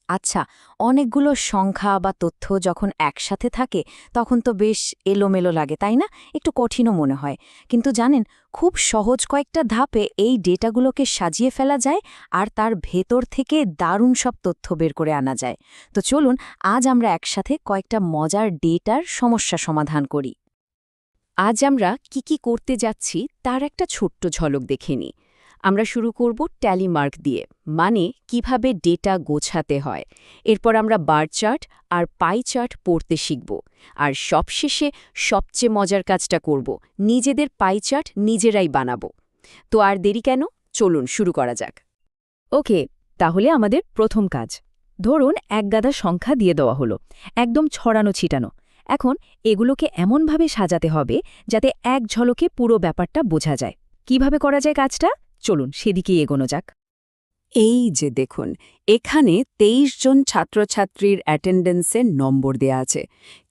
আচ্ছা, অনেকগুলো সংখ্যা বা তথ্য যখন একসাথে থাকে তখন তো বেশ এলোমেলো লাগে, তাই না? একটু কঠিনও মনে হয়। কিন্তু জানেন, খুব সহজ কয়েকটা ধাপে এই ডেটাগুলোকে সাজিয়ে ফেলা যায় আর তার ভেতর থেকে দারুণ সব তথ্য বের করে আনা যায়। তো চলুন আজ আমরা একসাথে কয়েকটা মজার ডেটার সমস্যা সমাধান করি। আজ আমরা কি করতে যাচ্ছি তার একটা ছোট্ট ঝলক দেখে নিই। আমরা শুরু করব ট্যালি মার্ক দিয়ে, মানে কিভাবে ডেটা গোছাতে হয়। এরপর আমরা বার চার্ট আর পাই চার্ট পড়তে শিখব। আর সবশেষে সবচেয়ে মজার কাজটা করব, নিজেদের পাই চার্ট নিজেরাই বানাবো। তো আর দেরি কেন, চলুন শুরু করা যাক। ওকে, তাহলে আমাদের প্রথম কাজ। ধরুন এক গাদা সংখ্যা দিয়ে দেওয়া হলো, একদম ছড়ানো ছিটানো। এখন এগুলোকে এমনভাবে সাজাতে হবে যাতে এক ঝলকে পুরো ব্যাপারটা বোঝা যায়। কিভাবে করা যায় কাজটা, চলুন সেদিকেই এগোনো যাক। এই যে দেখুন, এখানে ২৩ জন ছাত্রছাত্রীর অ্যাটেন্ডেন্সের নম্বর দেয়া আছে।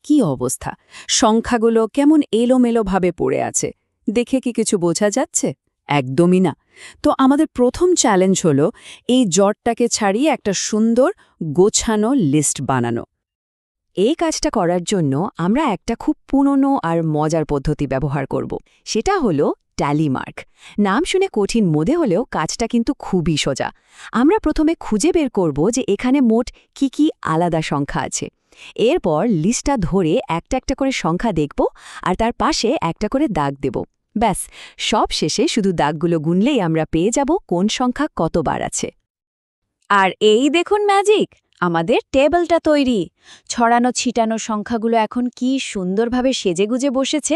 কি অবস্থা! সংখ্যাগুলো কেমন এলোমেলোভাবে পড়ে আছে। দেখে কি কিছু বোঝা যাচ্ছে? একদমই না। তো আমাদের প্রথম চ্যালেঞ্জ হলো এই জটটাকে ছাড়িয়ে একটা সুন্দর গোছানো লিস্ট বানানো। এই কাজটা করার জন্য আমরা একটা খুব পুরনো আর মজার পদ্ধতি ব্যবহার করব। সেটা হলো ট্যালি মার্ক। নাম শুনে কঠিন মনে হলেও কাজটা কিন্তু খুবই সোজা। আমরা প্রথমে খুঁজে বের করব যে এখানে মোট কি আলাদা সংখ্যা আছে। এরপর লিস্টটা ধরে একটা একটা করে সংখ্যা দেখব আর তার পাশে একটা করে দাগ দেব। ব্যাস, সব শেষে শুধু দাগগুলো গুনলেই আমরা পেয়ে যাব কোন সংখ্যা কতবার আছে। আর এই দেখুন ম্যাজিক, আমাদের টেবিলটা তৈরি। ছড়ানো ছিটানো সংখ্যাগুলো এখন কি সুন্দরভাবে সেজেগুজে বসেছে।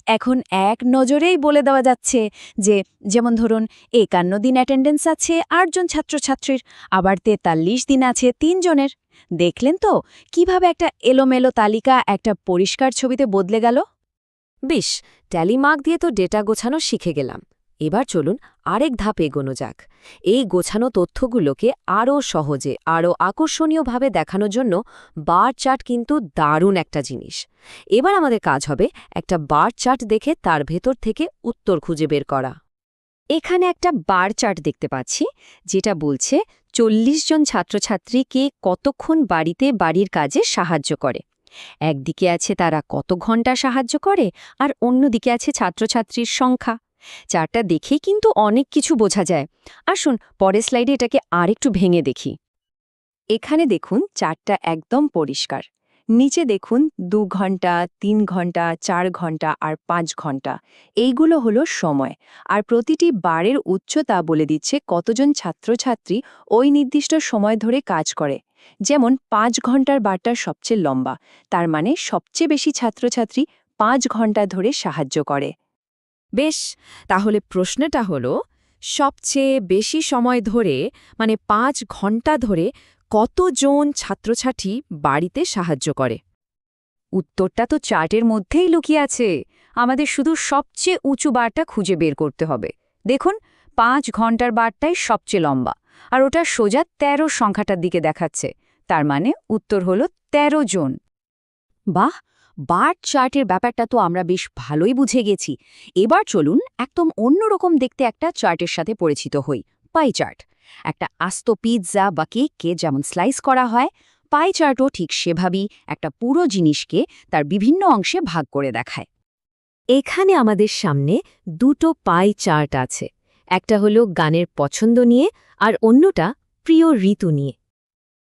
এখন এক নজরেই বলে দেওয়া যাচ্ছে যে, যেমন ধরুন ৫১ দিন অ্যাটেন্ডেন্স আছে ৮ জন ছাত্রছাত্রীর, আবার ৪৩ দিন আছে ৩ জনের। দেখলেন তো কিভাবে একটা এলোমেলো তালিকা একটা পরিষ্কার ছবিতে বদলে গেল। বেশ, ট্যালি মার্ক দিয়ে তো ডেটা গোছানো শিখে গেলাম। এবার চলুন আরেক ধাপ এগোনো যাক। এই গোছানো তথ্যগুলোকে আরও সহজে, আরও আকর্ষণীয়ভাবে দেখানোর জন্য বার চার্ট কিন্তু দারুণ একটা জিনিস। এবার আমাদের কাজ হবে একটা বার চার্ট দেখে তার ভেতর থেকে উত্তর খুঁজে বের করা। এখানে একটা বার চার্ট দেখতে পাচ্ছি, যেটা বলছে ৪০ জন ছাত্রছাত্রীকে কতক্ষণ বাড়ির কাজে সাহায্য করে। একদিকে আছে তারা কত ঘন্টা সাহায্য করে, আর অন্যদিকে আছে ছাত্রছাত্রীর সংখ্যা। চারটা দেখেই কিন্তু অনেক কিছু বোঝা যায়। আসুন পরের স্লাইডে এটাকে আরেকটু ভেঙে দেখি। এখানে দেখুন চারটা একদম পরিষ্কার। নিচে দেখুন ২ ঘন্টা, ৩ ঘন্টা, ৪ ঘন্টা আর ৫ ঘন্টা। এইগুলো হলো সময়। আর প্রতিটি বারের উচ্চতা বলে দিচ্ছে কতজন ছাত্রছাত্রী ওই নির্দিষ্ট সময় ধরে কাজ করে। যেমন ৫ ঘন্টার বারটা সবচেয়ে লম্বা, তার মানে সবচেয়ে বেশি ছাত্রছাত্রী ৫ ঘন্টা ধরে সাহায্য করে। বেশ, তাহলে প্রশ্নটা হলো, সবচেয়ে বেশি সময় ধরে, মানে ৫ ঘন্টা ধরে কতজন ছাত্রছাত্রী বাড়িতে সাহায্য করে? উত্তরটা তো চার্টের মধ্যেই লুকিয়ে আছে। আমাদের শুধু সবচেয়ে উঁচু বারটা খুঁজে বের করতে হবে। দেখুন, ৫ ঘন্টার বারটাই সবচেয়ে লম্বা, আর ওটা সোজা ১৩ সংখ্যাটার দিকে দেখাচ্ছে। তার মানে উত্তর হলো ১৩ জন। বাহ, বার চার্টের ব্যাপারটা তো আমরা বেশ ভালোই বুঝে গেছি। এবার চলুন একদম অন্যরকম দেখতে একটা চার্টের সাথে পরিচিত হই, পাই চার্ট। একটা আস্ত পিৎজা বা কেককে যেমন স্লাইস করা হয়, পাই চার্টও ঠিক সেভাবেই একটা পুরো জিনিসকে তার বিভিন্ন অংশে ভাগ করে দেখায়। এখানে আমাদের সামনে দুটো পাই চার্ট আছে। একটা হলো গানের পছন্দ নিয়ে, আর অন্যটা প্রিয় ঋতু নিয়ে।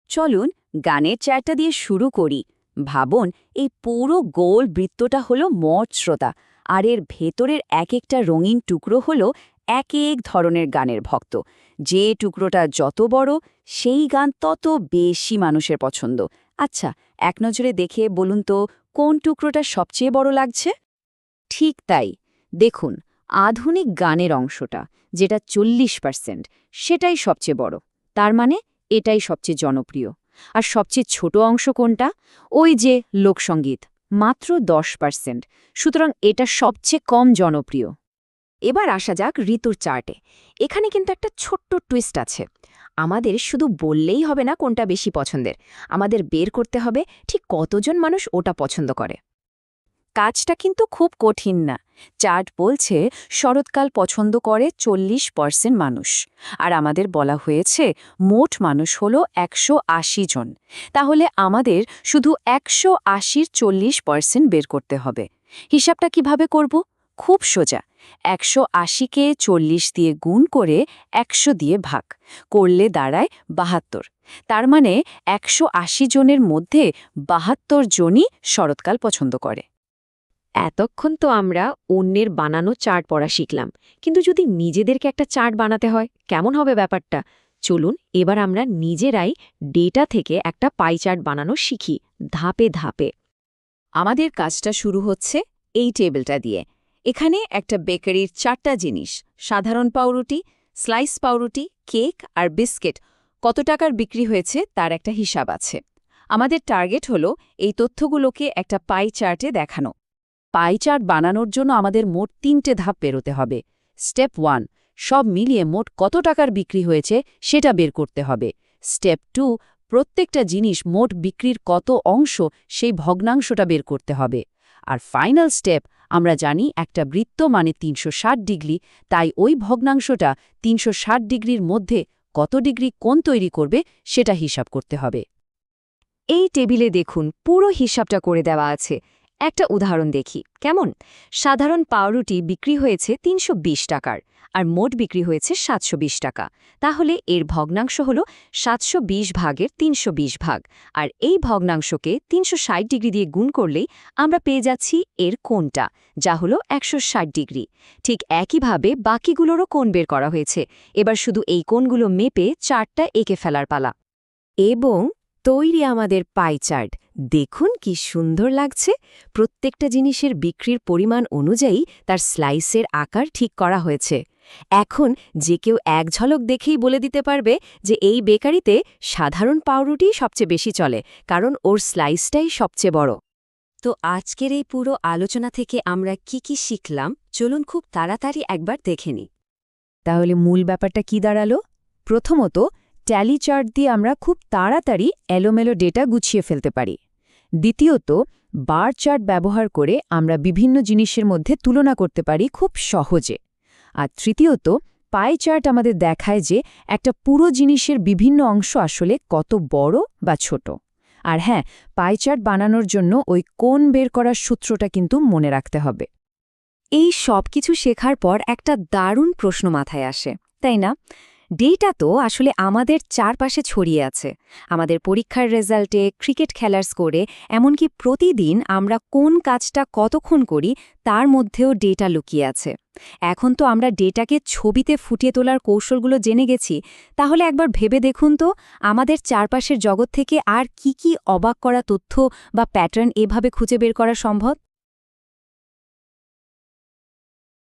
চলুন গানের চার্টটা দিয়ে শুরু করি। ভাবুন, এই পুরো গোল বৃত্তটা হলো মোট শ্রোতা, আর এর ভেতরের এক একটা রঙিন টুকরো হলো এক এক ধরনের গানের ভক্ত। যে টুকরোটা যত বড়, সেই গান তত বেশি মানুষের পছন্দ। আচ্ছা, এক নজরে দেখে বলুন তো কোন টুকরোটা সবচেয়ে বড় লাগছে। ঠিক তাই, দেখুন আধুনিক গানের অংশটা, যেটা ৪০%, সেটাই সবচেয়ে বড়। তার মানে এটাই সবচেয়ে জনপ্রিয়। আর সবচেয়ে ছোট অংশ কোনটা? ওই যে লোকসঙ্গীত, মাত্র ১০%। সুতরাং এটা সবচেয়ে কম জনপ্রিয়। এবার আসা যাক ঋতুর চার্টে। এখানে কিন্তু একটা ছোট্ট টুইস্ট আছে। আমাদের শুধু বললেই হবে না কোনটা বেশি পছন্দের, আমাদের বের করতে হবে ঠিক কতজন মানুষ ওটা পছন্দ করে। কাজটা কিন্তু খুব কঠিন না। চার্ট বলছে শরৎকাল পছন্দ করে 40% মানুষ, আর আমাদের বলা হয়েছে মোট মানুষ হলো 180 জন। তাহলে আমাদের শুধু 180-র 40% বের করতে হবে। হিসাবটা কিভাবে করব? খুব সোজা। 180কে 40 দিয়ে গুণ করে 100 দিয়ে ভাগ করলে দাঁড়ায় 72। তার মানে 180 জনের মধ্যে 72 জনই শরৎকাল পছন্দ করে। এতক্ষণ তো আমরা অন্যের বানানো চার্ট পড়া শিখলাম, কিন্তু যদি নিজেদেরকে একটা চার্ট বানাতে হয় কেমন হবে ব্যাপারটা? চলুন এবার আমরা নিজেরাই ডেটা থেকে একটা পাই চার্ট বানানো শিখি, ধাপে ধাপে। আমাদের কাজটা শুরু হচ্ছে এই টেবিলটা দিয়ে। এখানে একটা বেকারির 4টা জিনিস, সাধারণ পাউরুটি, স্লাইস পাউরুটি, কেক আর বিস্কিট কত টাকার বিক্রি হয়েছে তার একটা হিসাব আছে। আমাদের টার্গেট হলো এই তথ্যগুলোকে একটা পাই চার্টে দেখানো। পাই চার্ট বানানোর জন্য আমাদের মোট 3টে ধাপ পেরোতে হবে। স্টেপ 1, সব মিলিয়ে মোট কত টাকার বিক্রি হয়েছে সেটা বের করতে হবে। স্টেপ 2, প্রত্যেকটা জিনিস মোট বিক্রির কত অংশ সেই ভগ্নাংশটা বের করতে হবে। আর ফাইনাল স্টেপ, আমরা জানি একটা বৃত্ত মানে 360 ডিগ্রি, তাই ওই ভগ্নাংশটা 360 ডিগ্রির মধ্যে কত ডিগ্রি কোণ তৈরি করবে সেটা হিসাব করতে হবে। এই টেবিলে দেখুন পুরো হিসাবটা করে দেওয়া আছে। একটা উদাহরণ দেখি কেমন। সাধারণ পাউরুটি বিক্রি হয়েছে 320 টাকার, আর মোট বিক্রি হয়েছে 720 টাকা। তাহলে এর ভগ্নাংশ হল 720 ভাগের 320 ভাগ, আর এই ভগ্নাংশকে 360 ডিগ্রি দিয়ে গুণ করলেই আমরা পেয়ে যাচ্ছি এর কোণটা, যা হলো 160 ডিগ্রি। ঠিক একইভাবে বাকিগুলোরও কোণ বের করা হয়েছে। এবার শুধু এই কোণগুলো মেপে চার্টটা এঁকে ফেলার পালা। এবং তৈরি আমাদের পাই চার্ট। দেখুন কি সুন্দর লাগছে। প্রত্যেকটা জিনিসের বিক্রির পরিমাণ অনুযায়ী তার স্লাইসের আকার ঠিক করা হয়েছে। এখন যে কেউ এক ঝলক দেখেই বলে দিতে পারবে যে এই বেকারিতে সাধারণ পাউরুটি সবচেয়ে বেশি চলে, কারণ ওর স্লাইসটাই সবচেয়ে বড়। তো আজকের এই পুরো আলোচনা থেকে আমরা কি কি শিখলাম চলুন খুব তাড়াতাড়ি একবার দেখে নিই। তাহলে মূল ব্যাপারটা কি দাঁড়ালো? প্রথমত, ট্যালি চার্ট দিয়ে আমরা খুব তাড়াতাড়ি এলোমেলো ডেটা গুছিয়ে ফেলতে পারি। দ্বিতীয়ত, বার চার্ট ব্যবহার করে আমরা বিভিন্ন জিনিসের মধ্যে তুলনা করতে পারি খুব সহজে। আর তৃতীয়ত, পাই চার্ট আমাদের দেখায় যে একটা পুরো জিনিসের বিভিন্ন অংশ আসলে কত বড় বা ছোট। আর হ্যাঁ, পাই চার্ট বানানোর জন্য ওই কোণ বের করার সূত্রটা কিন্তু মনে রাখতে হবে। এই সব কিছু শেখার পর একটা দারুণ প্রশ্ন মাথায় আসে, তাই না? ডেটা তো আসলে আমাদের চারপাশে ছড়িয়ে আছে। আমাদের পরীক্ষার রেজাল্টে, ক্রিকেট খেলার স্কোরে, এমনকি প্রতিদিন আমরা কোন কাজটা কতক্ষণ করি তার মধ্যেও ডেটা লুকিয়ে আছে। এখন তো আমরা ডেটাকে ছবিতে ফুটিয়ে তোলার কৌশলগুলো জেনে গেছি, তাহলে একবার ভেবে দেখুন তো আমাদের চারপাশের জগৎ থেকে আর কি কি অবাক করা তথ্য বা প্যাটার্ন এভাবে খুঁজে বের করা সম্ভব।